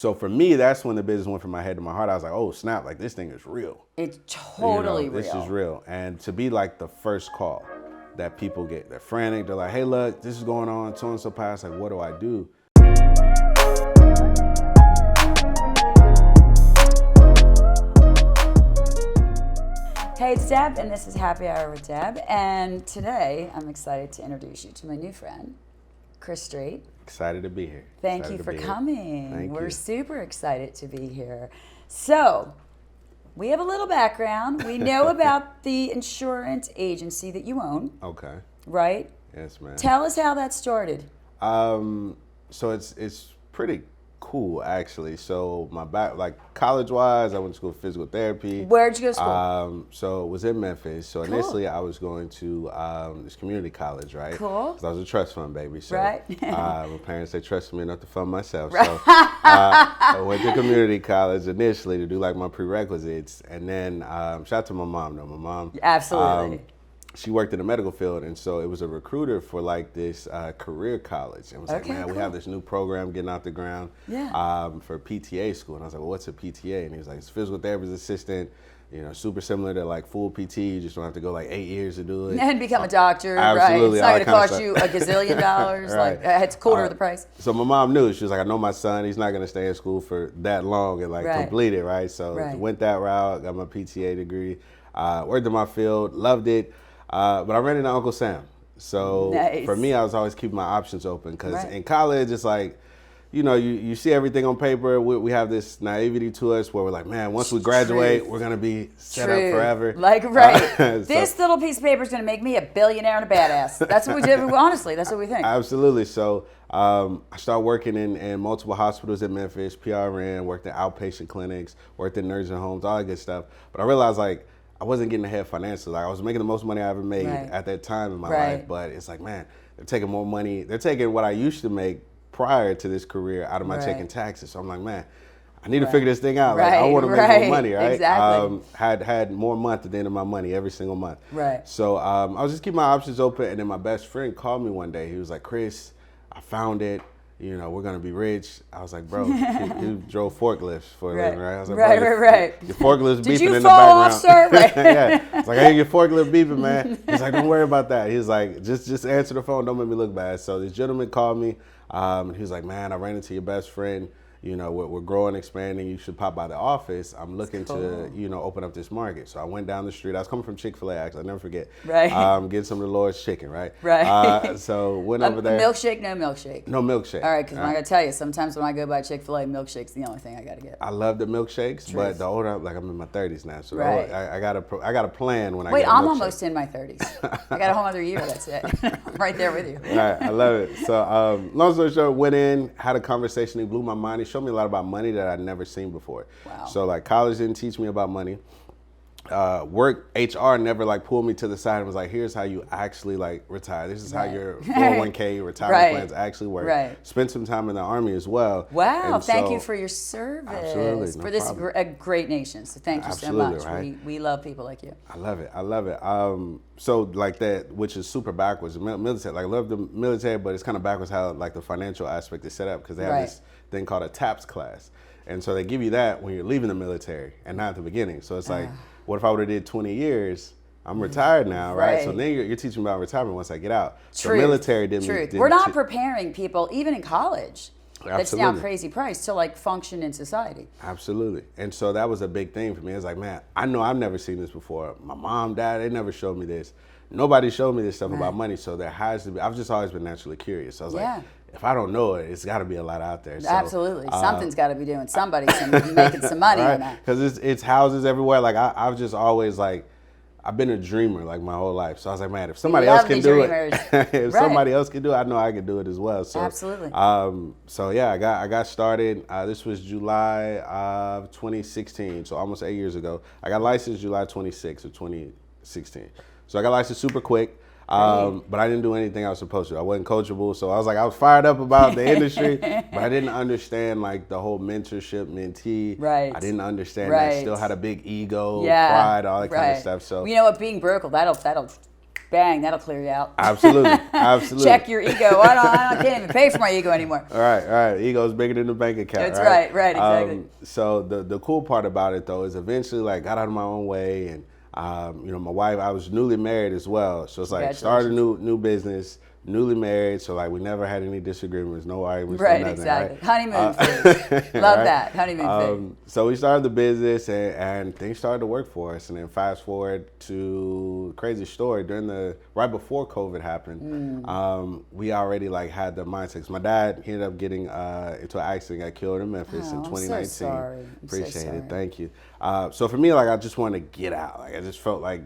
So for me, that's when the business went from my head to my heart. I was like, oh snap, like this thing is real. It's totally real. This is real. And to be like the first call that people get, they're frantic. They're like, hey, look, this is going on, so and so past. Like, what do I do? Hey, it's Deb, and this is Happy Hour with Deb. And today, I'm excited to introduce you to my new friend, Chris Street. Excited to be here. Thank you for coming. Thank you. We're super excited to be here. So, we have a little background. We know about the insurance agency that you own. Okay. Right? Yes, ma'am. Tell us how that started. So it's pretty cool actually. So college-wise, I went to school for physical therapy. Where'd you go to school? So it was in Memphis. So Cool. Initially I was going to this community college, right? Cool. 'Cause I was a trust fund baby. So Right. my parents, they trusted me enough to fund myself. Right. So I went to community college initially to do like my prerequisites, and then shout out to my mom though. My mom Absolutely. she worked in the medical field, and so it was a recruiter for like this career college, and was like, Okay, man, cool. we have this new program getting out the ground for PTA school. And I was like, well, what's a PTA? And he was like, it's physical therapist assistant, super similar to like full PT. You just don't have to go like 8 years to do it. And become a doctor, Absolutely, right? It's not all going to that cost you $1 gazillion. Right. Like, it's a quarter of the price. So my mom knew. She was like, I know my son, he's not going to stay in school for that long and like Right. complete it, right? So went that route, got my PTA degree, worked in my field, loved it. But I ran into Uncle Sam. So Nice. For me, I was always keeping my options open because Right. in college, it's like, you see everything on paper. We have this naivety to us where we're like, man, once we graduate, we're going to be set up forever. Like, right. So- This little piece of paper is going to make me a billionaire and a badass. That's what we did. Honestly, that's what we think. Absolutely. So I started working in multiple hospitals in Memphis, PRN, worked in outpatient clinics, worked in nursing homes, all that good stuff. But I realized like, I wasn't getting ahead financially. Like I was making the most money I ever made at that time in my life. But it's like, man, they're taking more money. They're taking what I used to make prior to this career out of my check and taxes. So I'm like, man, I need to figure this thing out. Like I want to make more money, right? Exactly. Had more month at the end of my money every single month. Right. So I was just keeping my options open. And then my best friend called me one day. He was like, Chris, I found it. We're gonna be rich. I was like, bro, you drove forklifts for a living, right? I was like, right. Your forklift's beeping in the background. Did you fall off, sir? Right. Yeah. It's like, I hear your forklift beeping, man. He's like, don't worry about that. He's like, just answer the phone. Don't make me look bad. So this gentleman called me, and he was like, man, I ran into your best friend. We're growing, expanding. You should pop by the office. I'm looking to, open up this market. So I went down the street. I was coming from Chick-fil-A, actually. I'll never forget. Right. Getting some of the Lord's chicken, right? Right. So went over there. Milkshake, no milkshake. No milkshake. All right, because I got to tell you, sometimes when I go by Chick-fil-A, milkshake's the only thing I got to get. I love the milkshakes, but the older, I'm in my 30s now. So Right. I got a plan when I Wait, get a I'm milkshake. almost in my 30s. I got a whole other year, that's it. I'm right there with you. Right, I love it. So long story short, went in, had a conversation. He blew my mind. He showed me a lot about money that I'd never seen before. Wow. So like college didn't teach me about money. Work, HR never like pulled me to the side and was like, here's how you actually like retire. This is how your 401k retirement plans actually work. Right. Spent some time in the Army as well. Wow, And thank so- you for your service. Absolutely, no for this problem. Great nation. So thank you Absolutely, so much. right? We love people like you. I love it. So like that, which is super backwards. The military, like I love the military, but it's kind of backwards how like the financial aspect is set up because they have this thing called a TAPS class. And so they give you that when you're leaving the military and not at the beginning. So it's like, what if I would have did 20 years? I'm retired now, right? So then you're teaching me about retirement once I get out. Truth. The military didn't. We're not preparing people, even in college. That's Absolutely. now crazy price to like function in society. Absolutely. And so that was a big thing for me. It's like, man, I know I've never seen this before. My mom, dad, they never showed me this. Nobody showed me this stuff about money. So there has to be, I've just always been naturally curious. So I was like, if I don't know it, it's got to be a lot out there. So, Absolutely. Something's got to be doing. Somebody's making some money on that. Because it's houses everywhere. Like I've just always like, I've been a dreamer like my whole life. So I was like, man, if somebody else can do it, if somebody else can do it, I know I can do it as well. So Absolutely. So yeah, I got started. This was July of 2016, so almost 8 years ago. I got licensed July 26th of 2016. So I got licensed super quick. But I didn't do anything I was supposed to. I wasn't coachable, so I was fired up about the industry, but I didn't understand like the whole mentorship, mentee. Right. I didn't understand that I still had a big ego, Yeah. pride, all that kind of stuff. So you know what, being broke, that'll Bang, that'll clear you out. Absolutely. Absolutely. Check your ego. I can't even pay for my ego anymore. All right. Ego's bigger than the bank account. That's right, exactly. So the cool part about it though is eventually like got out of my own way, and my wife, I was newly married as well, so it's like started a new business, newly married, so like we never had any disagreements, no arguments, right, nothing, exactly. Right? Honeymoon phase. Love that honeymoon phase. So we started the business, and things started to work for us. And then fast forward to crazy story right before COVID happened, we already like had the mindset. 'Cause my dad, he ended up getting into an accident, got killed in Memphis in 2019. I'm so sorry. Appreciate it, thank you. So for me, like I just wanted to get out. Like I just felt like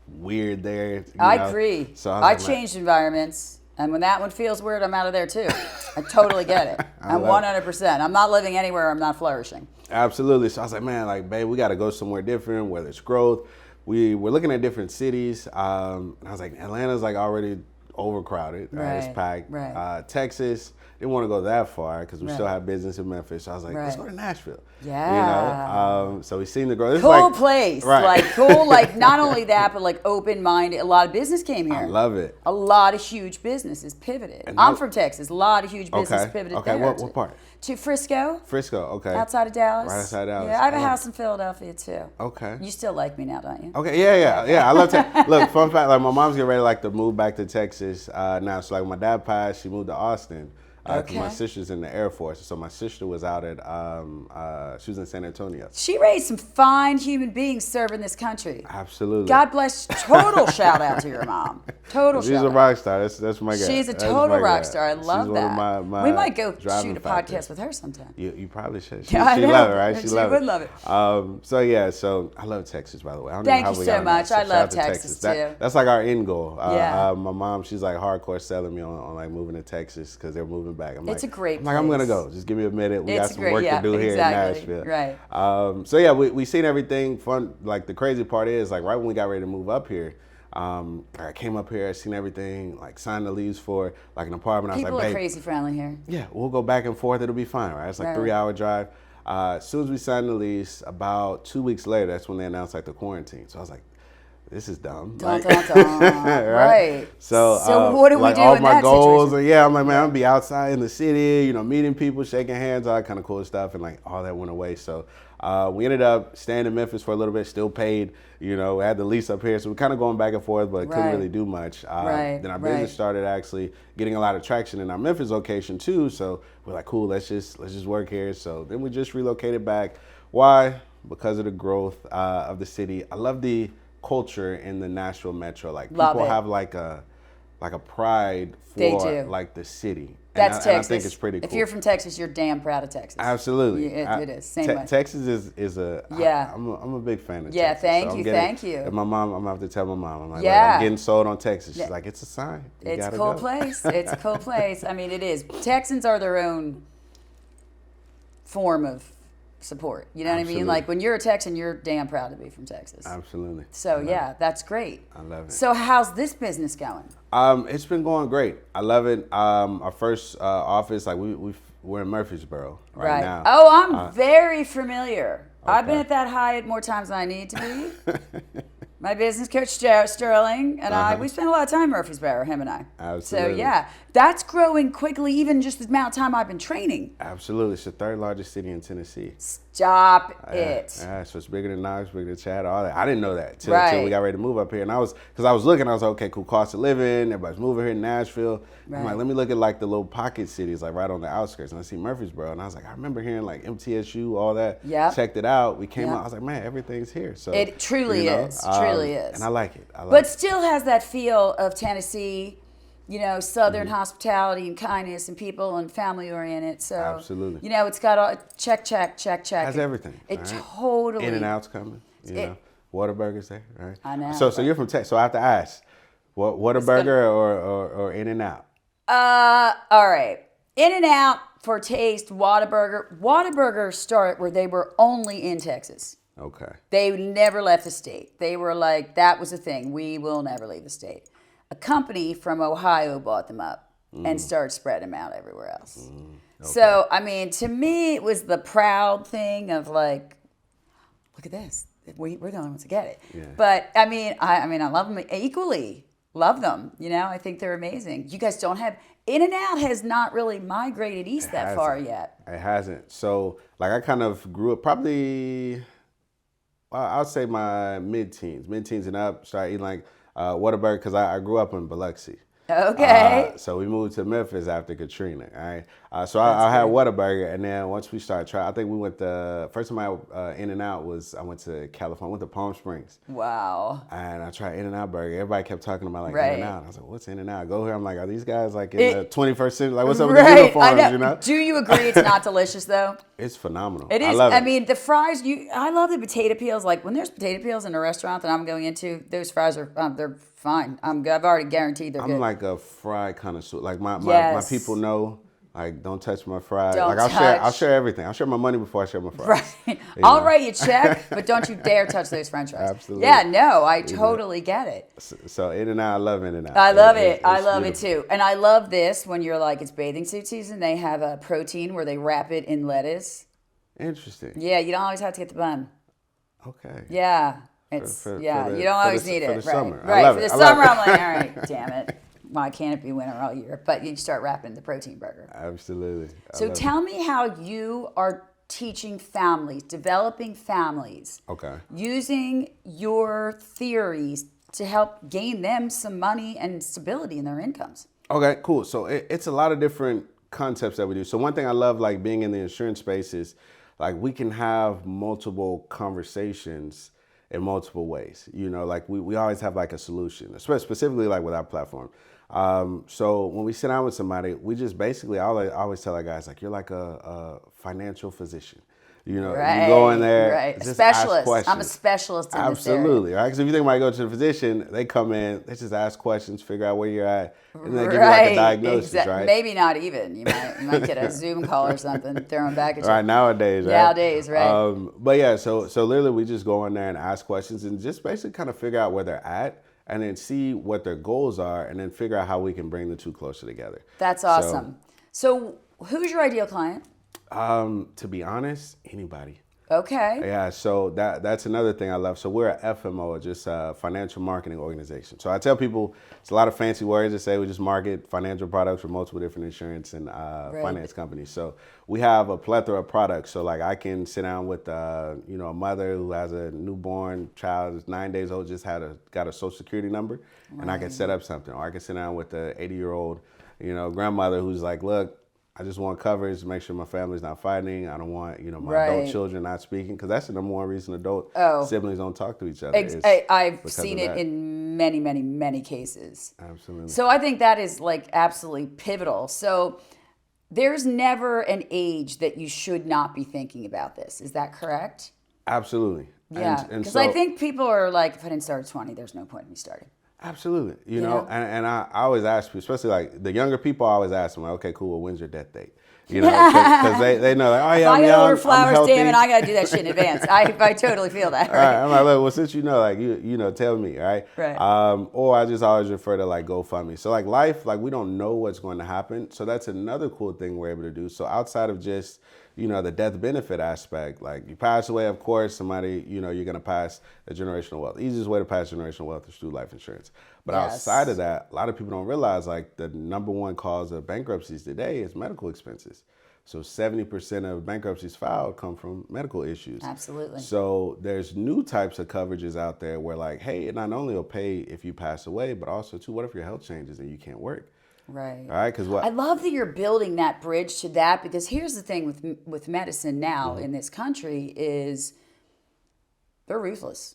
weird there. I agree. So I changed environments, and when that one feels weird, I'm out of there too. I totally get it. I'm 100%. I'm not living anywhere I'm not flourishing. Absolutely. So I was like, man, like, babe, we got to go somewhere different, whether it's growth. We were looking at different cities. And I was like, Atlanta's like already overcrowded. Right. It's packed. Right. Texas, didn't want to go that far because we still have business in Memphis. So I was like, let's go to Nashville. Yeah. So we seen the growth. It's cool place. Right. Like cool, like not only that, but like open-minded. A lot of business came here. I love it. A lot of huge businesses pivoted. And I'm from Texas. A lot of huge business pivoted there. Okay, what part? To Frisco. Frisco, okay. Outside of Dallas. Right outside Dallas. Yeah, I have a house in Philadelphia too. Okay. You still like me now, don't you? Okay, yeah. I love Texas. Look, fun fact, like my mom's getting ready like to move back to Texas now. So like my dad passed, she moved to Austin. Because my sister's in the Air Force, so my sister was out at, she was in San Antonio. She raised some fine human beings serving this country. Absolutely. God bless. Total shout out to your mom. Total She's shout out. She's a rock star. That's my guy. She's a total rock star. I love She's that. One of my we might go shoot a factors. podcast with her sometime. You probably should. She love it, right? She would love it. So I love Texas, by the way. Thank you so much. I love Texas too. That's like our end goal. Yeah. My mom, she's like hardcore selling me on like moving to Texas because they're moving back. It's a great place. I'm gonna go. Just give me a minute. We got some work to do here in Nashville. Right. We seen everything fun. Like the crazy part is like right when we got ready to move up here, I came up here, I seen everything, like signed the lease for like an apartment. People I was like, are crazy friendly here. Yeah, we'll go back and forth. It'll be fine, right? It's like 3-hour drive. As soon as we signed the lease, about 2 weeks later, that's when they announced like the quarantine. So I was like, this is dumb. Right. So what do we like do all in my that goals, situation? and I'm like, man, I'm gonna be outside in the city, meeting people, shaking hands, all that kind of cool stuff, and like all that went away. So we ended up staying in Memphis for a little bit, still paid, we had the lease up here, so we're kind of going back and forth, but couldn't really do much. Then our business started actually getting a lot of traction in our Memphis location too. So we're like, cool, let's just work here. So then we just relocated back. Why? Because of the growth of the city. I love the culture in the Nashville metro. Like people have like a pride for like the city. That's Texas. And I think it's pretty cool. If you're from Texas, you're damn proud of Texas. Absolutely. It is. Same way. Texas is a, I'm a big fan of Texas. Thank you. And my mom, I'm going to have to tell my mom, I'm like, I'm getting sold on Texas. She's like, it's a sign. It's a cool place. It's a cool place. I mean, it is. Texans are their own form of support. You know what I mean? Like when you're a Texan, you're damn proud to be from Texas. Absolutely. So that's great. I love it. So how's this business going? It's been going great. I love it. Our first office, like we're in Murfreesboro right now. Oh, I'm very familiar. Okay. I've been at that Hyatt more times than I need to be. My business coach Sterling and we spent a lot of time in Murfreesboro, him and I. Absolutely. So that's growing quickly, even just the amount of time I've been training. Absolutely. It's the third largest city in Tennessee. Stop it. Yeah, so it's bigger than Knox, bigger than Chatham, all that. I didn't know that till we got ready to move up here. And because I was looking, I was like, okay, cool, cost of living, everybody's moving here in Nashville. Right. I'm like, let me look at like the little pocket cities, like right on the outskirts. And I see Murfreesboro, and I was like, I remember hearing like MTSU, all that. Yeah. Checked it out. We came out, I was like, man, everything's here. So it truly is. Truly is. And I like it. But still has that feel of Tennessee, Southern hospitality and kindness and people and family oriented. So absolutely. It's got all check. Has everything. It totally. In and Out's coming. Whataburger's there, right? I know. So you're from Texas. So I have to ask, Whataburger or In and Out? All right. In and Out for taste. Whataburger started where they were only in Texas. Okay. They never left the state. They were like, that was the thing. We will never leave the state. A company from Ohio bought them up and started spreading them out everywhere else. Okay. So, I mean, to me, it was the proud thing of like, look at this. We're the only ones to get it. Yeah. But I mean, I love them equally. Love them. You know, I think they're amazing. You guys don't have In-N-Out has not really migrated east that far yet. It hasn't. So like I kind of grew up probably, well, I'll say my mid-teens and up. Started eating like Whataburger because I grew up in Biloxi. Okay. So we moved to Memphis after Katrina. All right. So I had Whataburger, and then once we started trying, I think we went the first time I In-N-Out was I went to California, went to Palm Springs. Wow. And I tried In-N-Out burger. Everybody kept talking about like Right. In-N-Out. I was like, what's In-N-Out? I go here. I'm like, are these guys like in the 21st century? Like, what's up with the Right. uniforms? I know. You know? Do you agree it's not delicious though? It's phenomenal. It is. I love it. I mean, the fries. I love the potato peels. Like when there's potato peels in a restaurant that I'm going into, those fries are they're fine. I've already guaranteed they're good. I'm like a fried connoisseur. Like my Yes. people know. Like, don't touch my fries. Don't like I'll touch. share everything. I'll share my money before I share my fries. Right. You I'll know? write you a check, but don't you dare touch those French fries. Absolutely. Yeah. No, I totally get it. So In-N-Out, I love In-N-Out. I love it. It's I love beautiful. it too. And I love this when you're like, it's bathing suit season. They have a protein where they wrap it in lettuce. Interesting. Yeah, you don't always have to get the bun. Okay. Yeah. It's For you the- don't for always the- need for it. the Right. summer. I Right. love For it. the I love summer, it. I'm like, all right, damn it. Why can't it be winter all year? But you start wrapping the protein burger. Absolutely. I So love tell me how you are teaching families, developing families, it. Okay. using your theories to help gain them some money and stability in their incomes. Okay, cool. So it's a lot of different concepts that we do. So one thing I love, like being in the insurance space, is like we can have multiple conversations in multiple ways. You know, like we always have like a solution, specifically like with our platform. So when we sit down with somebody, we just basically, I always tell our guys, like, you're like a financial physician. You know, Right, you go in there, right. just Specialist. ask questions. I'm a specialist in this area. Absolutely, right? Because if you think about going to the physician, they come in, they just ask questions, figure out where you're at, and then give you like a diagnosis, right? Maybe not even. You might get a Zoom call or something thrown back at you. Right, nowadays, right? Nowadays, right. But yeah, so literally we just go in there and ask questions and just basically kind of figure out where they're at and then see what their goals are and then figure out how we can bring the two closer together. That's awesome. So who's your ideal client? To be honest, anybody. Okay. Yeah, so that's another thing I love. So we're a FMO, just a financial marketing organization. So I tell people it's a lot of fancy words to say we just market financial products for multiple different insurance and finance companies. So we have a plethora of products. So like I can sit down with a mother who has a newborn child who's 9 days old, just got a social security number, and I can set up something. Or I can sit down with a 80-year-old, grandmother who's like, look, I just want coverage to make sure my family's not fighting. I don't want, my adult children not speaking, because that's the number one reason adult siblings don't talk to each other. I've seen it in many, many, many cases. Absolutely. So I think that is like absolutely pivotal. So there's never an age that you should not be thinking about this. Is that correct? Absolutely. Yeah. Because I think people are like, if I didn't start at 20, there's no point in me starting. Absolutely. And I always ask people, especially like the younger people, I always ask them, like, okay, cool, well, when's your death date? Because they know, like, oh yeah, I'm young, order flowers, I'm healthy. damn it, I got to do that shit in advance. I totally feel that. All right, I'm like, look, well, since like, tell me, all right? Right. Or I just always refer to like GoFundMe. So like life, like we don't know what's going to happen. So that's another cool thing we're able to do. So outside of just, the death benefit aspect, like you pass away, of course, somebody, you're going to pass a generational wealth. Easiest way to pass generational wealth is through life insurance. But outside of that, a lot of people don't realize like the number one cause of bankruptcies today is medical expenses. So 70% of bankruptcies filed come from medical issues. Absolutely. So there's new types of coverages out there where like, hey, it not only will pay if you pass away, but also too, what if your health changes and you can't work? Right. All right, because what I love that you're building that bridge to that, because here's the thing with medicine now in this country is they're ruthless.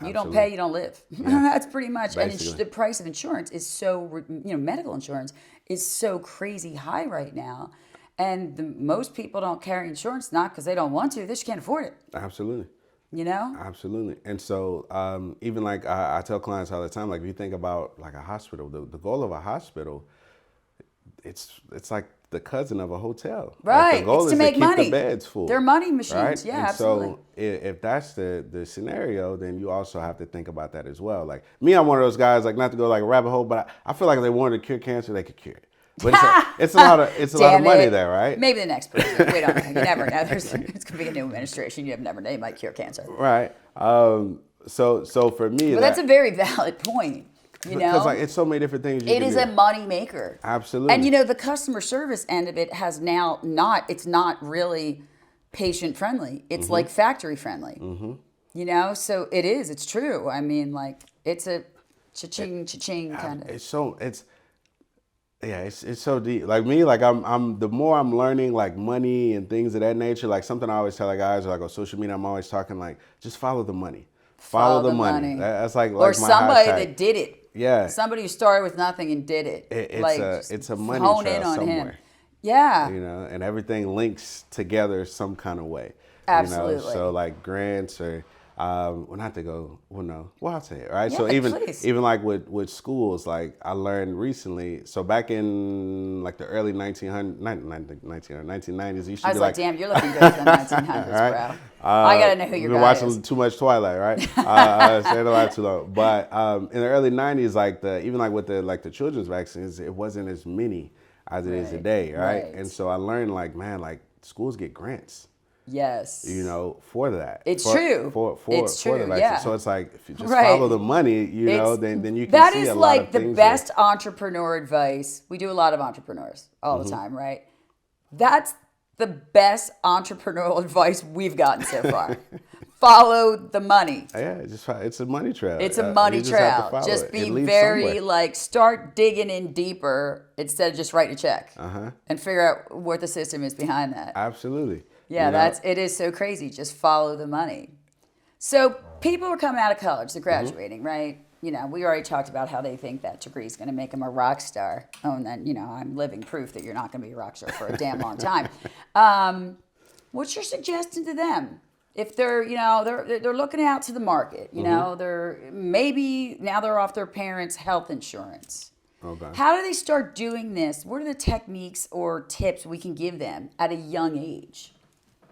You don't pay, you don't live. That's pretty much. Basically. And the price of insurance is so, medical insurance is so crazy high right now. And most people don't carry insurance, not because they don't want to, they just can't afford it. Absolutely. Absolutely. And so even like I tell clients all the time, like if you think about like a hospital, the goal of a hospital, it's like the cousin of a hotel. Right. Like the goal it's is to make keep money. the beds full. They're money machines. Right? Yeah, and absolutely. So if that's the scenario, then you also have to think about that as well. Like me, I'm one of those guys, like not to go like a rabbit hole, but I feel like if they wanted to cure cancer, they could cure it. But it's a lot of money there, right? Maybe the next person. We don't know. You never know. It's going to be a new administration. You never know. They might cure cancer. Right. So for me, But that's a very valid point. You Because know, like it's so many different things you it can is do. a money maker. Absolutely. And you know, the customer service end of it has now it's not really patient friendly. It's like factory friendly. You know, so it's true. I mean, like it's a cha-ching, cha-ching kind of. It's so deep. Like me, like I'm the more I'm learning like money and things of that nature, like something I always tell like guys like on social media, I'm always talking like just follow the money. Follow the money. That's like or my somebody hashtag. that did it. Yeah. Somebody who started with nothing and did it. It's a money hone trail in on somewhere. him. Yeah. You know, and everything links together some kind of way. Absolutely. You know, so like grants or well, not to go. Well, no. Well, I'll say it. Right. Yeah, So please. even like with schools, like I learned recently. So back in like the early 1990s, you should I was be like, damn, you're looking good for the 1900s, right? bro. I gotta know who your been guy is. watching too much Twilight, right? Staying alive too long. But in the early 90s, like even like with the children's vaccines, it wasn't as many as it is today, right? And so I learned like, man, like schools get grants. Yes. You know, for that. It's true. For the vaccine. Yeah. So it's like if you just follow the money, you know, then you can that see is a lot like of the things. best entrepreneur advice. We do a lot of entrepreneurs all the time, right? That's the best entrepreneurial advice we've gotten so far. Follow the money. Yeah, it's a money trail. It's a money you just have to trail. follow Just it. be It leads very somewhere. like start digging in deeper instead of just writing a check and figure out what the system is behind that. Absolutely. Yeah, You know? it is so crazy. Just follow the money. So people are coming out of college, they're graduating, right? You know, we already talked about how they think that degree is going to make them a rock star. Oh, and then, you know, I'm living proof that you're not going to be a rock star for a damn long time. What's your suggestion to them? If they're, you know, they're looking out to the market, you know, maybe now they're off their parents' health insurance. Okay. How do they start doing this? What are the techniques or tips we can give them at a young age?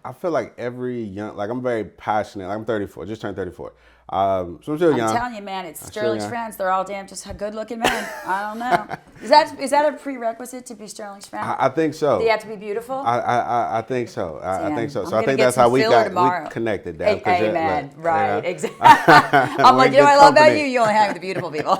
I feel like every young, like I'm very passionate. Like I'm 34, just turned 34. So I'm still young. I'm telling you, man, it's Sterling's friends. They're all damn just good-looking men. I don't know. Is that a prerequisite to be Sterling's friend? I think so. Do you have to be beautiful? I think so. I think so. So I I'm think gonna that's get how some we filler tomorrow. we connected. Deb, Amen. look, Right. you know? Exactly. I'm like, We're you know what I good love about company. you? You only hang with the beautiful people.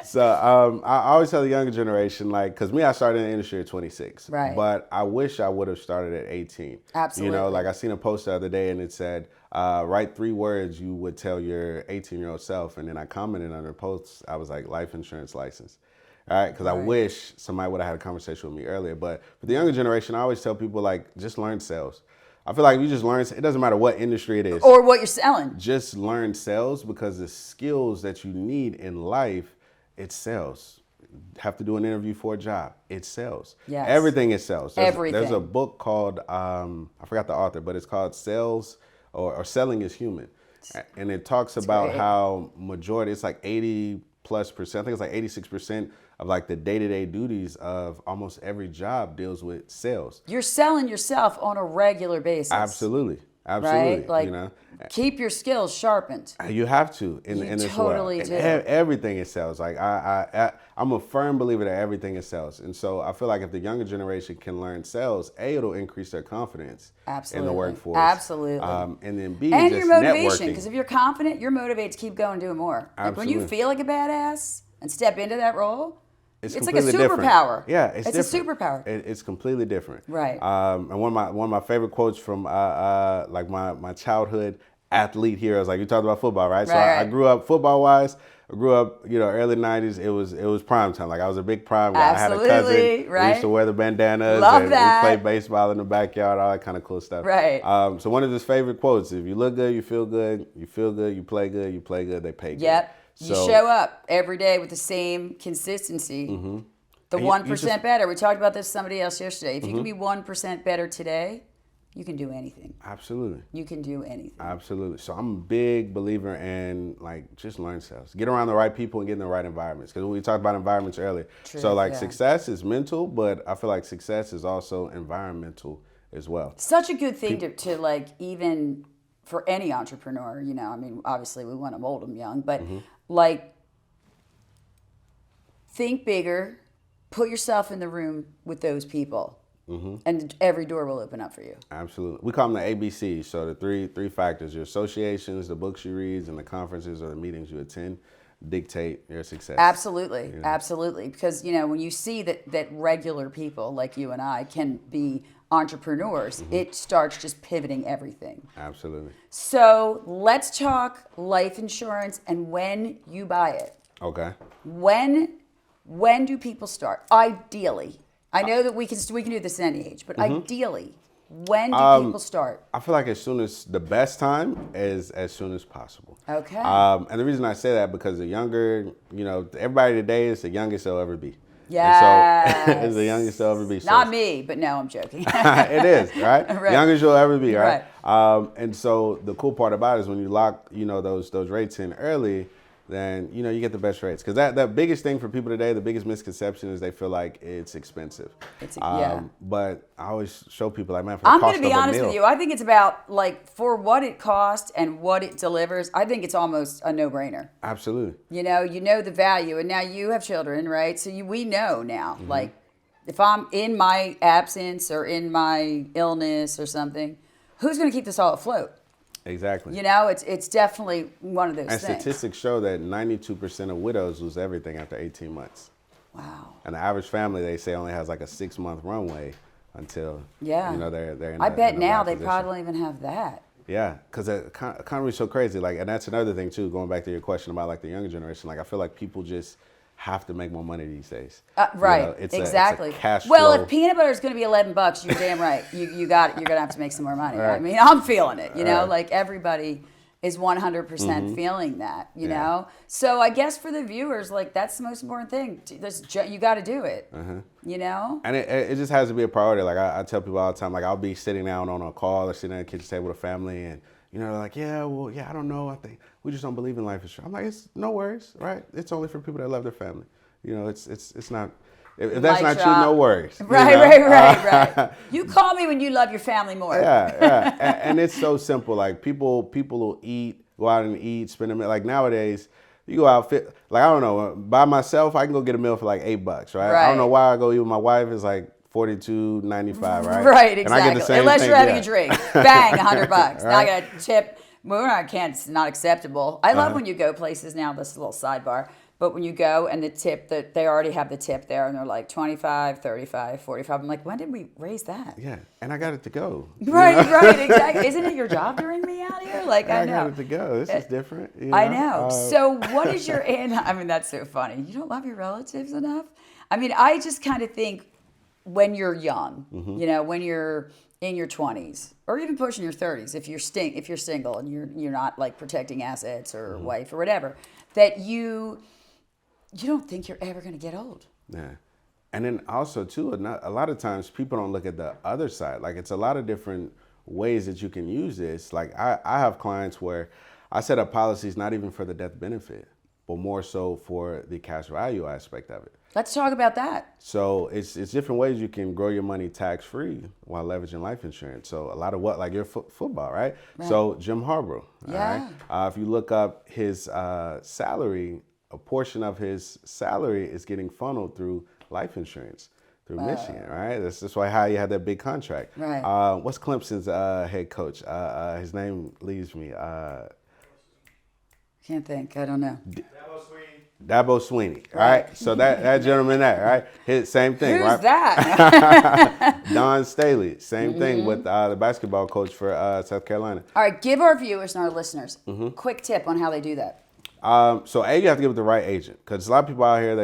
So I always tell the younger generation, like, because I started in the industry at 26. Right. But I wish I would have started at 18. Absolutely. You know, like I seen a post the other day and it said, write 3 words you would tell your 18-year-old self. And then I commented on the post, I was like, life insurance license. All right, because I wish somebody would have had a conversation with me earlier. But for the younger generation, I always tell people, like, just learn sales. I feel like if you just learn, it doesn't matter what industry it is. Or what you're selling. Just learn sales, because the skills that you need in life, it's sales. Have to do an interview for a job, it's sales. Yes. Everything is sales. Everything. There's a book called, I forgot the author, but it's called Sales or Selling is Human. And it talks about great. how majority, it's like 80+%, I think it's like 86% of like the day-to-day duties of almost every job deals with sales. You're selling yourself on a regular basis. Absolutely. Right? Like, you know, keep your skills sharpened. you have to in this totally world. do. And everything is sales. Like I'm a firm believer that everything is sales, and so I feel like if the younger generation can learn sales, it'll increase their confidence in the workforce. Absolutely. And then B, And just your motivation, networking. because if you're confident, you're motivated to keep going and doing more. Like when you Absolutely. feel like a badass and step into that role, it's like a completely different. superpower. Yeah, it's a different. superpower. It's completely different. Right. And one of my favorite quotes from like my childhood athlete heroes. Like you talked about football, right? So Right. I grew up football wise. I grew up, you know, early 90s. It was prime time. Like I was a big prime guy. Absolutely, I had a cousin. right. We used to wear the bandanas. Love and that. We played baseball in the backyard, all that kind of cool stuff. Right. So one of his favorite quotes: "If you look good, you feel good. You feel good, you play good. You play good, they pay good." Yep. You So- show up every day with the same consistency. Mm-hmm. The And you 1% better. We talked about this with somebody else yesterday. If you Mm-hmm. can be 1% better today, you can do anything. Absolutely. You can do anything. Absolutely. So I'm a big believer in like just learn sales. Get around the right people and get in the right environments. Because we talked about environments earlier. True, so like yeah. success is mental, but I feel like success is also environmental as well. Such a good thing to like, even for any entrepreneur, you know, I mean, obviously we want to mold them young, but like think bigger, put yourself in the room with those people. And every door will open up for you. Absolutely. We call them the ABCs. So the three factors: your associations, the books you read, and the conferences or the meetings you attend. dictate your success. Absolutely, absolutely. Because when you see that regular people like you and I can be entrepreneurs, it starts just pivoting everything. Absolutely. So let's talk life insurance and when you buy it. Okay. When do people start? Ideally, I know that we can do this at any age, but ideally, when do people start? I feel like the best time is as soon as possible. Okay. And the reason I say that because the younger, everybody today is the youngest they'll ever be. Yes. So it's the youngest they'll ever be. Not me, but no, I'm joking. It is, right? Right. Youngest you'll ever be, right? And so the cool part about it is when you lock, those rates in early, then you get the best rates. Because that biggest thing for people today, the biggest misconception is they feel like it's expensive. But I always show people like, man, for the I'm cost going to be of a honest meal, with you. I think it's about for what it costs and what it delivers. I think it's almost a no-brainer. Absolutely. You know the value, and now you have children, right? So we know now, like if I'm in my absence or in my illness or something, who's going to keep this all afloat? Exactly. It's definitely one of those things. And statistics show that 92% of widows lose everything after 18 months. Wow. And the average family, they say, only has like a 6-month runway until they're in. I bet now they probably don't even have that. Yeah, because the economy is so crazy. And that's another thing too. Going back to your question about the younger generation, I feel like people just have to make more money these days. Right. Exactly. It's a cash well, flow. if peanut butter is going to be $11, you're damn right. You got it. You're going to have to make some more money. Right. I mean, I'm feeling it. Like everybody is 100% feeling that. You know. So I guess for the viewers, that's the most important thing. You got to do it. And it just has to be a priority. I tell people all the time. I'll be sitting down on a call or sitting at the kitchen table with a family and. They're like, I don't know. I think we just don't believe in life insurance. I'm like, it's no worries, right? It's only for people that love their family. It's not. If that's not you, no worries. Right. You call me when you love your family more. Yeah. And it's so simple. People will go out and eat, spend a meal. Nowadays, you go out, I don't know, by myself, I can go get a meal for $8, right? I don't know why I go eat with my wife. It's $42.95, right? Right, exactly. And I get the same Unless thing, you're having a drink. Bang, $100. Right? Now I got a tip. It's not acceptable. I love when you go places now, this is a little sidebar, but when you go and the tip, that they already have the tip there and they're like 25, 35, 45. I'm like, when did we raise that? Yeah, and I got it to go. Right, exactly. Isn't it your job to bring me out here? I know. I got it to go. This is different. I know. So what is your, that's so funny. You don't love your relatives enough? I just kind of think, when you're young, when you're in your 20s or even pushing your 30s, if you're single and you're not protecting assets or wife or whatever, that you don't think you're ever going to get old. Yeah. And then also too, a lot of times people don't look at the other side. It's a lot of different ways that you can use this. I have clients where I set up policies not even for the death benefit, but more so for the cash value aspect of it. Let's talk about that. So it's different ways you can grow your money tax-free while leveraging life insurance. So a lot of your football, right? So Jim Harbaugh, all right? If you look up his salary, a portion of his salary is getting funneled through life insurance through Michigan, right? That's why how you had that big contract. Right. What's Clemson's head coach? His name leaves me. Can't think. I don't know. Dabo Sweeney, all right? So that gentleman there, right? Same thing, Who's right? Who's that? Don Staley, same thing with the basketball coach for South Carolina. All right, give our viewers and our listeners a quick tip on how they do that. So you have to get with the right agent because a lot of people out here,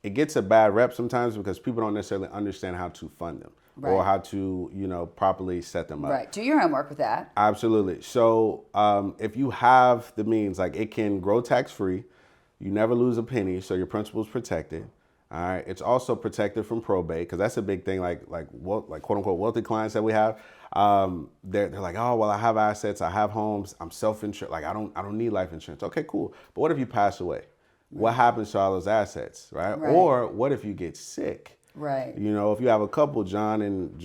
it gets a bad rep sometimes because people don't necessarily understand how to fund them. Right. Or how to, properly set them up. Right. Do your homework with that. Absolutely. So if you have the means, it can grow tax-free. You never lose a penny, so your principal is protected. All right. It's also protected from probate because that's a big thing. Like quote unquote wealthy clients that we have. They're like, oh well, I have assets, I have homes, I'm self-insured. I don't need life insurance. Okay, cool. But what if you pass away? What happens to all those assets, right? Or what if you get sick? Right. You know, if you have a couple, John and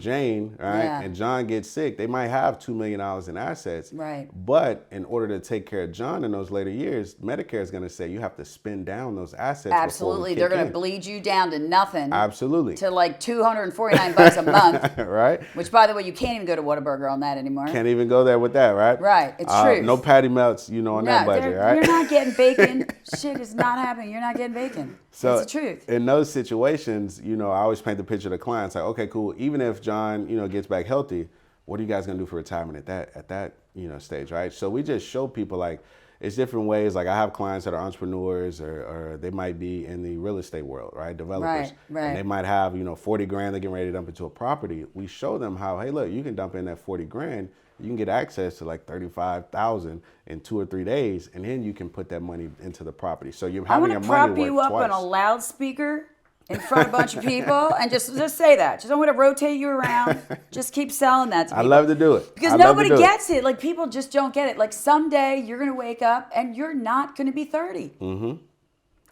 Jane, right, Yeah. and John gets sick, they might have $2 million in assets. Right. But in order to take care of John in those later years, Medicare is going to say you have to spend down those assets. Absolutely. They're going to bleed you down to nothing. Absolutely. To like $249 a month. Right. Which, by the way, you can't even go to Whataburger on that anymore. Can't even go there with that, right? Right. It's true. No patty melts, you know, on that budget, right? You're not getting bacon. Shit is not happening. You're not getting bacon. So that's the truth. In those situations, you know, I always paint the picture to the clients like, okay, cool. Even if John, you know, gets back healthy, what are you guys gonna do for retirement at that you know stage, right? So we just show people like it's different ways. Like I have clients that are entrepreneurs or they might be in the real estate world, right? Developers. Right. And they might have, you know, 40 grand they're getting ready to dump into a property. We show them how, hey, look, you can dump in that 40 grand. You can get access to like 35,000 in 2 or 3 days, and then you can put that money into the property. So you're having your money work twice. I want to prop you up on a loudspeaker in front of a bunch of people and just say that. Just don't want to rotate you around. Just keep selling that to people. I love to do it. Because nobody gets it. Like people just don't get it. Like someday you're going to wake up and you're not going to be 30. Mm-hmm.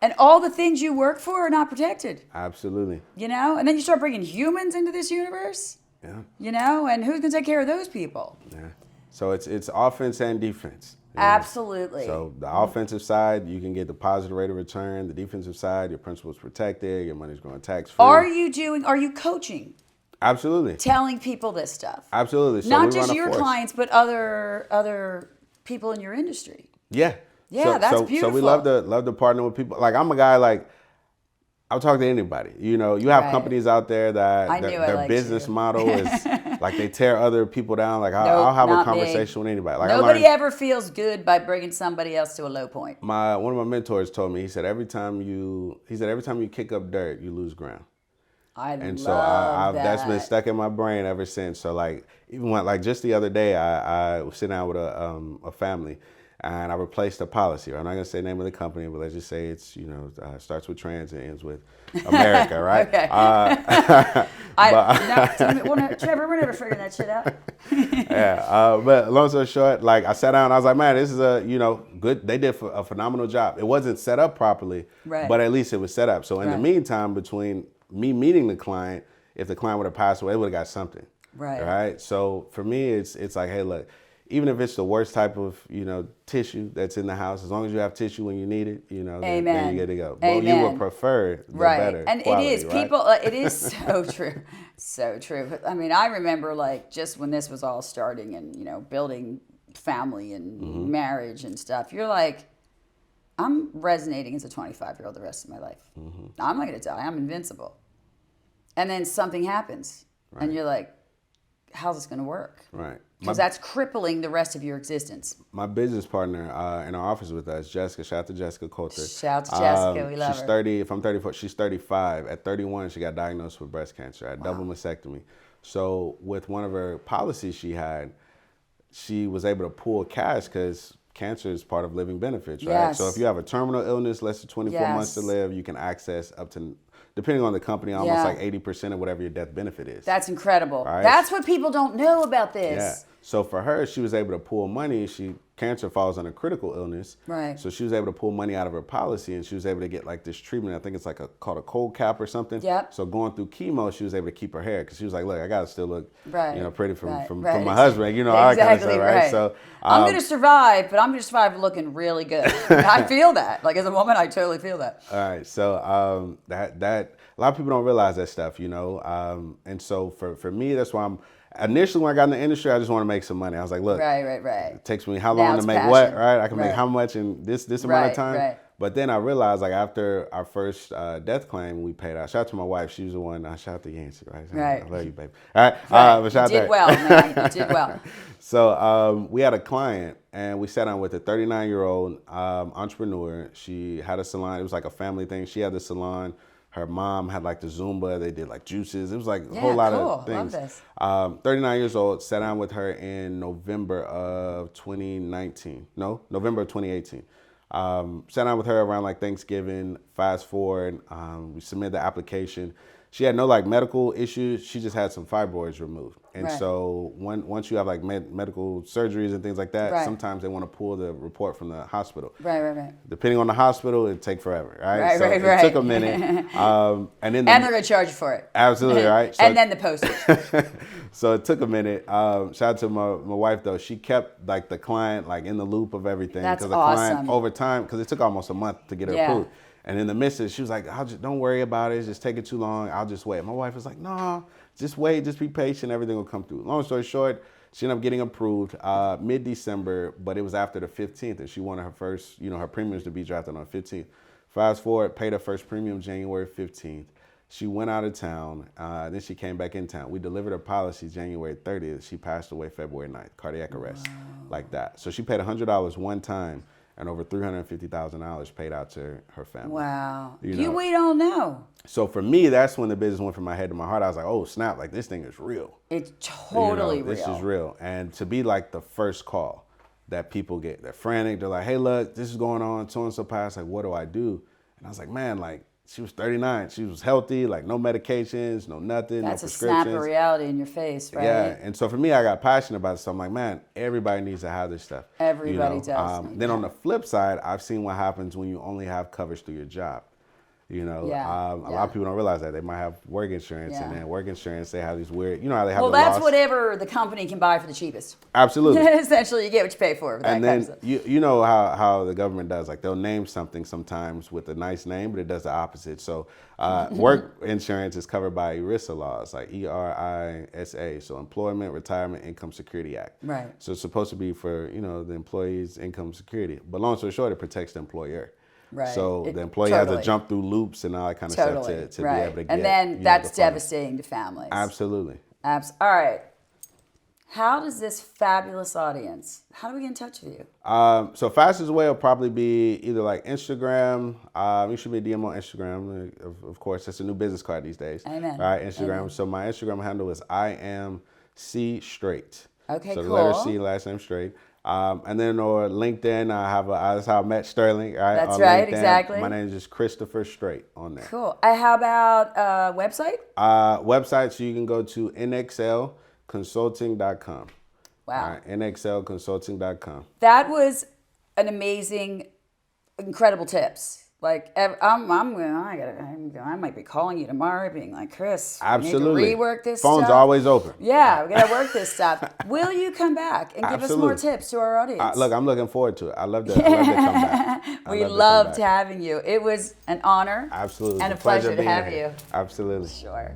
And all the things you work for are not protected. Absolutely. You know? And then you start bringing humans into this universe. Yeah. You know? And who's going to take care of those people? Yeah. So it's offense and defense. Absolutely. So the offensive side, you can get the positive rate of return. The defensive side, your principal's protected. Your money's going tax-free. Are you coaching? Absolutely. Telling people this stuff? Absolutely. So not just your clients, but other people in your industry. Yeah. Yeah, that's beautiful. So we love to partner with people. Like I'm a guy like I'll talk to anybody. You know, you have companies out there that their business model is like they tear other people down. Like I'll have a conversation with anybody. Like nobody ever feels good by bringing somebody else to a low point. One of my mentors told me, he said every time you kick up dirt, you lose ground. And so that's been stuck in my brain ever since. So like even when like just the other day, I was sitting down with a family. And I replaced the policy. Right? I'm not gonna say the name of the company, but let's just say it's starts with trans and ends with America, right? Okay. Trevor, we're never figuring that shit out. Yeah, but long story short, like I sat down, and I was like, man, this is good. They did a phenomenal job. It wasn't set up properly, but at least it was set up. So in the meantime, between me meeting the client, if the client would have passed away, they would have got something, right? So for me, it's like, hey, look. Even if it's the worst type of, tissue that's in the house, as long as you have tissue when you need it, then you get to go. But you would prefer the better and quality, it is. right? People, it is so true. So true. I mean, I remember like just when this was all starting and, building family and marriage and stuff, you're like, I'm resonating as a 25-year-old the rest of my life. I'm not going to die. I'm invincible. And then something happens and you're like, how's this going to work? Right. Because that's crippling the rest of your existence. My business partner in our office with us, Jessica, shout out to Jessica Coulter. Shout out to Jessica, we love her. She's 30, if I'm 34, she's 35. At 31, she got diagnosed with breast cancer. I had double mastectomy. So with one of her policies she was able to pull cash because cancer is part of living benefits, right? Yes. So if you have a terminal illness, less than 24 months to live, you can access up to, depending on the company, almost like 80% of whatever your death benefit is. That's incredible. Right? That's what people don't know about this. Yeah. So for her, she was able to pull money. Cancer falls under critical illness. Right. So she was able to pull money out of her policy, and she was able to get like this treatment. I think it's like called a cold cap or something. Yep. So going through chemo, she was able to keep her hair because she was like, look, I gotta still look, pretty from my exactly. husband, all that kind of stuff, right? So I'm gonna survive, but I'm gonna survive looking really good. I feel that. Like as a woman, I totally feel that. All right. So that a lot of people don't realize that stuff, and so for me, that's why initially, when I got in the industry, I just want to make some money. I was like, look, right. it takes me how long to make what, right? I can make how much in this amount of time. Right. But then I realized, like, after our first death claim, we paid out. Shout out to my wife. She was the one. Shout out to Yancy, right? Right. I love you, baby. All right. But shout you did well, man. You did well. So we had a client, and we sat down with a 39-year-old entrepreneur. She had a salon. It was like a family thing. She had the salon. Her mom had like the Zumba. They did like juices. It was like a whole lot of things. Love this. 39 years old. Sat down with her in November of 2019. No, November of 2018. Sat down with her around like Thanksgiving. Fast forward, we submitted the application. she had no like medical issues. She just had some fibroids removed. And Right. so once you have like medical surgeries and things like that, Right. sometimes they want to pull the report from the hospital. Right. Depending on the hospital, it'd take forever, right? Right, so right, it right. took a minute. And then And they're going to charge you for it. absolutely, right? So, And then the postage. so it took a minute. Shout out to my wife though. She kept like the client like in the loop of everything. That's the awesome. client over time, because it took almost a month to get her Yeah. approved. And in the midst of it, she was like, don't worry about it. It's just taking too long. I'll just wait. My wife was like, no, just wait. Just be patient. Everything will come through. Long story short, she ended up getting approved mid-December, but it was after the 15th. And she wanted her first, her premiums to be drafted on the 15th. Fast forward, paid her first premium January 15th. She went out of town. Then she came back in town. We delivered her policy January 30th. She passed away February 9th, cardiac arrest, like that. So she paid $100 one time, and over $350,000 paid out to her family. Wow. We don't know. So for me, that's when the business went from my head to my heart. I was like, oh snap, like this thing is real. It's totally real. This is real. And to be like the first call that people get, they're frantic. They're like, hey, look, this is going on. So-and-so passed. Like, what do I do? And I was like, man, like, she was 39. She was healthy, like no medications, no nothing, That's no a prescriptions. snap of reality in your face, right? Yeah, and so for me, I got passionate about it. So I'm like, man, everybody needs to have this stuff. Everybody does. Then on the flip side, I've seen what happens when you only have coverage through your job. A lot of people don't realize that. They might have work insurance, and then work insurance, they have these weird, how they have Well, the that's loss. whatever the company can buy for the cheapest. Absolutely. Essentially, you get what you pay for. That And kind then of stuff. you know how the government does, like they'll name something sometimes with a nice name, but it does the opposite. So work insurance is covered by ERISA laws, like ERISA, so Employment, Retirement, Income Security Act. Right. So it's supposed to be for the employee's income security, but long story short, it protects the employer. Right. So the employee has to jump through loops and all that kind of stuff to be able to get. And then that's the funding. devastating to families. Absolutely. All right. How does this fabulous audience, how do we get in touch with you? So fastest way will probably be either like Instagram. You should be DM on Instagram. Of course, it's a new business card these days. Amen. All right, Instagram. Amen. So my Instagram handle is IamC_Straight. Okay, so cool. the letter C, last name Straight. And then or LinkedIn, that's how I met Sterling. Right? That's on right, LinkedIn, exactly. My name is just Christopher Straight on there. Cool. How about website? Website, so you can go to nxlconsulting.com. Wow. All right, nxlconsulting.com. That was an amazing, incredible tips. Like I might be calling you tomorrow, being like, Chris, Absolutely. we need to rework this. Phone's stuff. always open. Yeah, we gotta work this stuff. Will you come back and give us more Absolutely. tips to our audience? Look, I'm looking forward to it. I love to come back. We loved having you. It was an honor. Absolutely. And a It's pleasure pleasure to being have here. you. Absolutely. Sure.